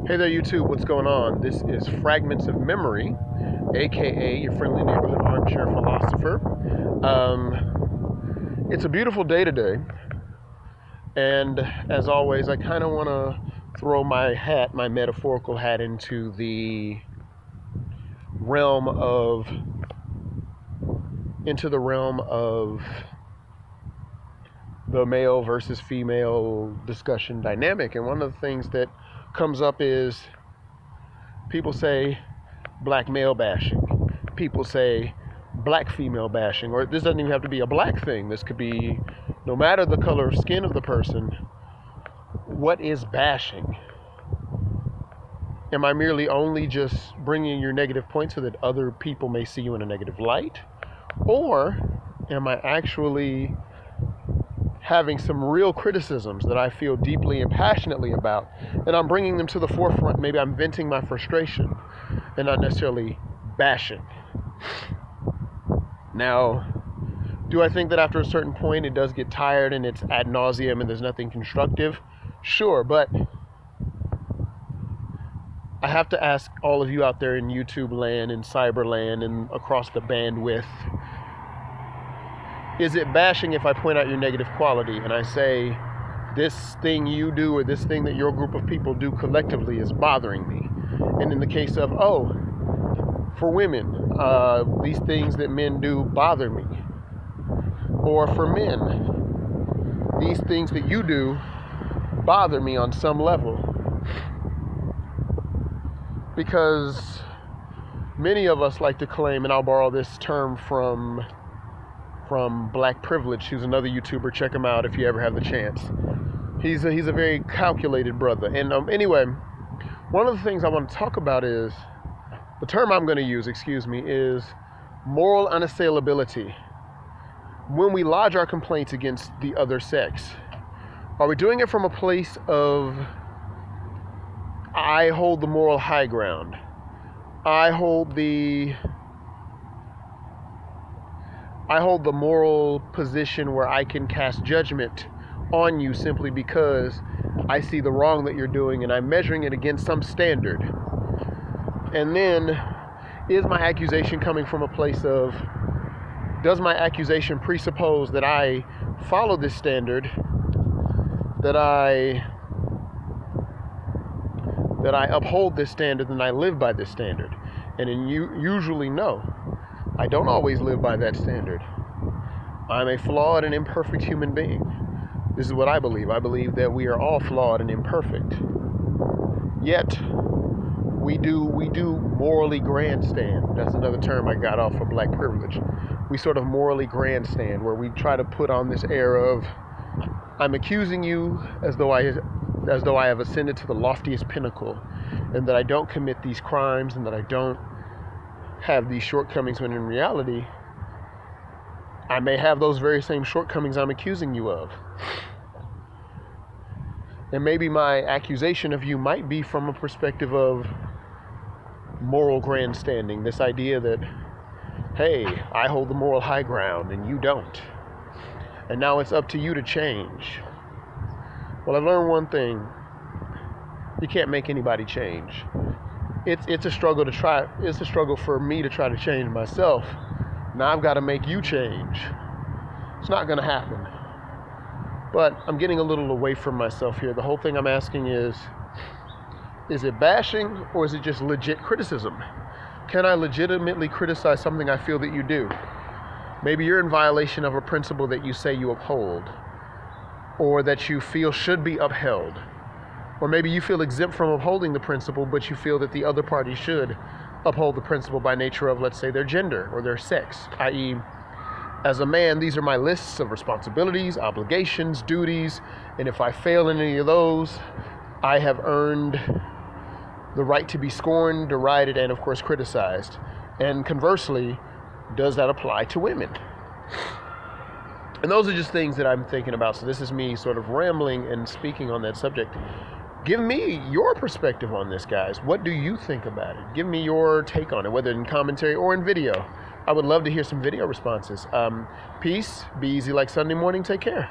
Hey there, YouTube. What's going on? This is Fragments of Memory, aka your friendly neighborhood armchair philosopher. It's a beautiful day today, and as always, I kind of want to throw my metaphorical hat, into the realm of the male versus female discussion dynamic. And one of the things that comes up is people say black male bashing. People say black female bashing. Or this doesn't even have to be a black thing. This could be no matter the color of skin of the person. What is bashing? Am I merely only just bringing your negative point so that other people may see you in a negative light? Or am I actually having some real criticisms that I feel deeply and passionately about, and I'm bringing them to the forefront? Maybe I'm venting my frustration and not necessarily bashing. Now, do I think that after a certain point it does get tired and it's ad nauseum and there's nothing constructive? Sure, but I have to ask all of you out there in YouTube land and cyber land and across the bandwidth, is it bashing if I point out your negative quality and I say, this thing you do or this thing that your group of people do collectively is bothering me? And in the case of, for women, these things that men do bother me. Or for men, these things that you do bother me on some level. Because many of us like to claim, and I'll borrow this term from Black Privilege, who's another YouTuber. Check him out if you ever have the chance. He's a very calculated brother. And anyway, one of the things I want to talk about is, the term I'm going to use, is moral unassailability. When we lodge our complaints against the other sex, are we doing it from a place of, I hold the moral high ground, I hold the moral position where I can cast judgment on you simply because I see the wrong that you're doing and I'm measuring it against some standard? And then, is my accusation coming from a place of, does my accusation presuppose that I follow this standard, that I uphold this standard, and I live by this standard? And usually no. I don't always live by that standard. I'm a flawed and imperfect human being. This is what I believe. I believe that we are all flawed and imperfect. Yet, we do morally grandstand. That's another term I got off of Black Privilege. We sort of morally grandstand, where we try to put on this air of, I'm accusing you as though I have ascended to the loftiest pinnacle, and that I don't commit these crimes, and that I don't have these shortcomings, when in reality I may have those very same shortcomings I'm accusing you of. And maybe my accusation of you might be from a perspective of moral grandstanding, this idea that, hey, I hold the moral high ground and you don't, and now it's up to you to change. Well, I've learned one thing: you can't make anybody change. It's a struggle to try. It's a struggle for me to try to change myself. Now I've got to make you change. It's not going to happen. But I'm getting a little away from myself here. The whole thing I'm asking is it bashing or is it just legit criticism? Can I legitimately criticize something I feel that you do? Maybe you're in violation of a principle that you say you uphold, or that you feel should be upheld. Or maybe you feel exempt from upholding the principle, but you feel that the other party should uphold the principle by nature of, let's say, their gender or their sex. I.e., as a man, these are my lists of responsibilities, obligations, duties, and if I fail in any of those, I have earned the right to be scorned, derided, and of course criticized. And conversely, does that apply to women? And those are just things that I'm thinking about. So this is me sort of rambling and speaking on that subject. Give me your perspective on this, guys. What do you think about it? Give me your take on it, whether in commentary or in video. I would love to hear some video responses. Peace. Be easy like Sunday morning. Take care.